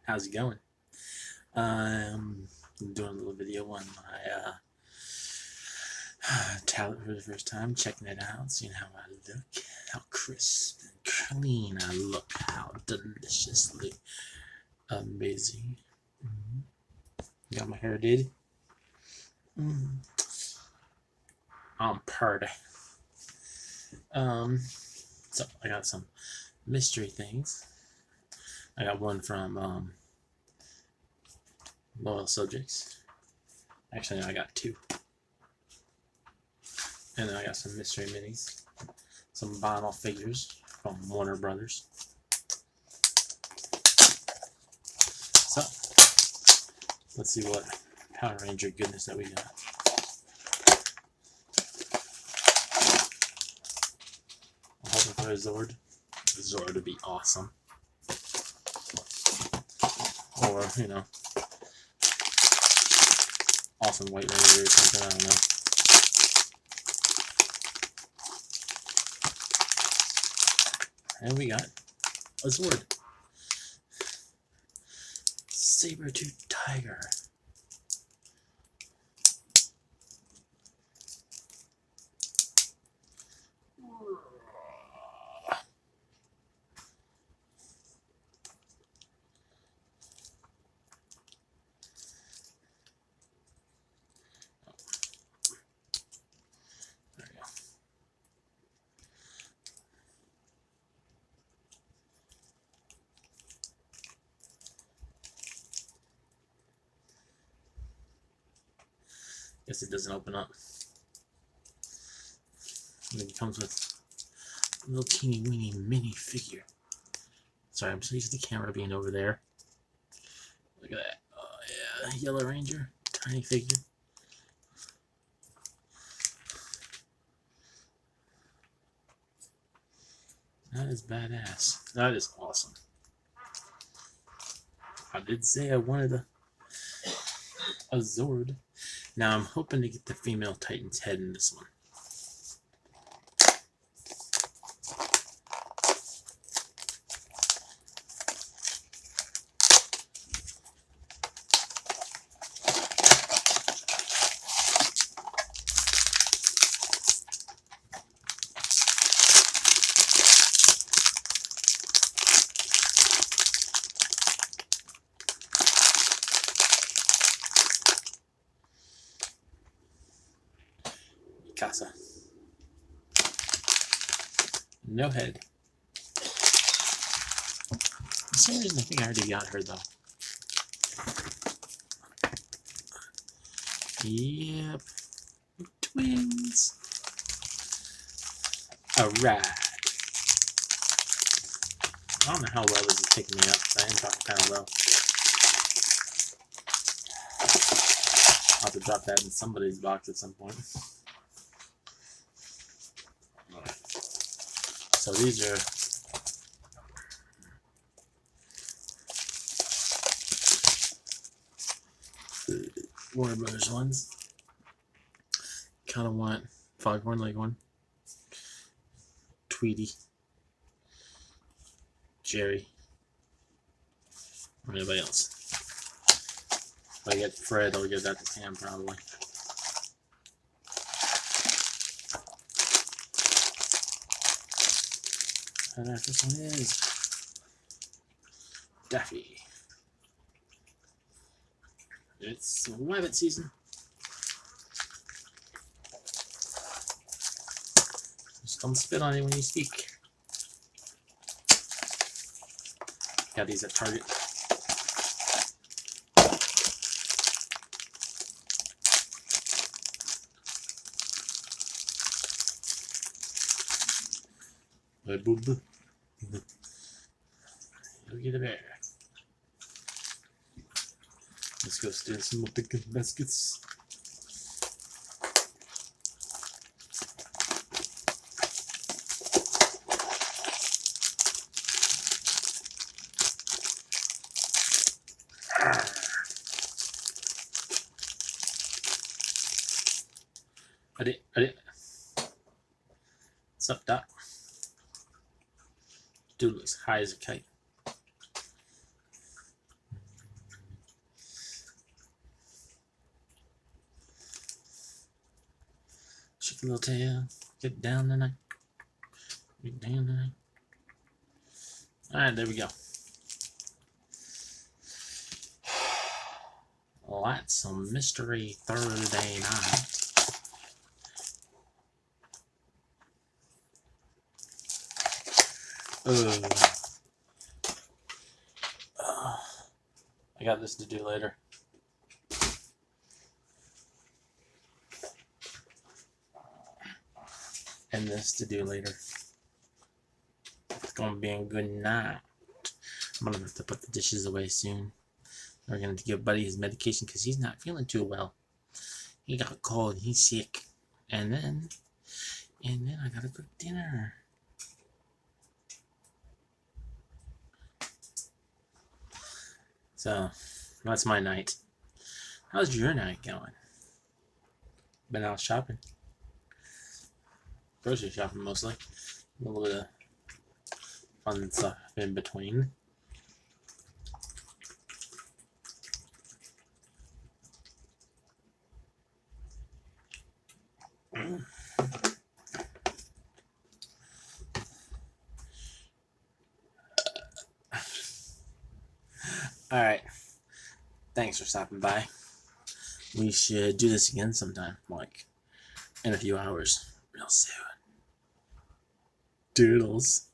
How's it going? I'm doing a little video on my tablet for the first time, checking it out, seeing how I look, how crisp and clean I look, how deliciously amazing. Got my hair did. I'm party. So I got some mystery things. I got one from Loyal Subjects. Actually, I got two. And then I got some mystery minis. Some vinyl figures from Warner Brothers. So, let's see what Power Ranger goodness that we got. I'm hoping for a Zord. The Zord would be awesome. Or, you know, awesome White Ranger or something, I don't know. And we got a Zord. Saber-tooth tiger. There we go. Guess it doesn't open up. And it comes with a little teeny weeny mini figure. Sorry, I'm so used to the camera being over there. Look at that. Oh yeah, Yellow Ranger, tiny figure. That is badass. That is awesome. I did say I wanted a Zord. Now I'm hoping to get the female Titan's head in this one. Casa. No head. For some reason I think I already got her though. Yep. Twins. Alright. I don't know how well this is picking me up, but I am talking kind of low. I'll have to drop that in somebody's box at some point. Alright. So these are Warner Brothers ones. Kind of want Foghorn Leghorn, Tweety, Jerry, or anybody else. If I get Fred, I'll give that to Pam probably. And that this one is Daffy. It's rabbit season. Just don't spit on it when you speak. Got these at Target. Look at the bear. Let's go steal some of the good biscuits. I did. What's up, Doc? Dude looks high as a kite. Shake the little tail. Get down tonight. Get down tonight. Alright, there we go. Lots of mystery Thursday night. I got this to do later. And this to do later. It's gonna be a good night. I'm gonna have to put the dishes away soon. We're gonna have to give Buddy his medication because he's not feeling too well. He got a cold. He's sick. And then I gotta cook dinner. So that's my night. How's your night going? Been out shopping? Grocery shopping mostly. A little bit of fun stuff in between. Alright. Thanks for stopping by. We should do this again sometime, like in a few hours. Real soon. Doodles.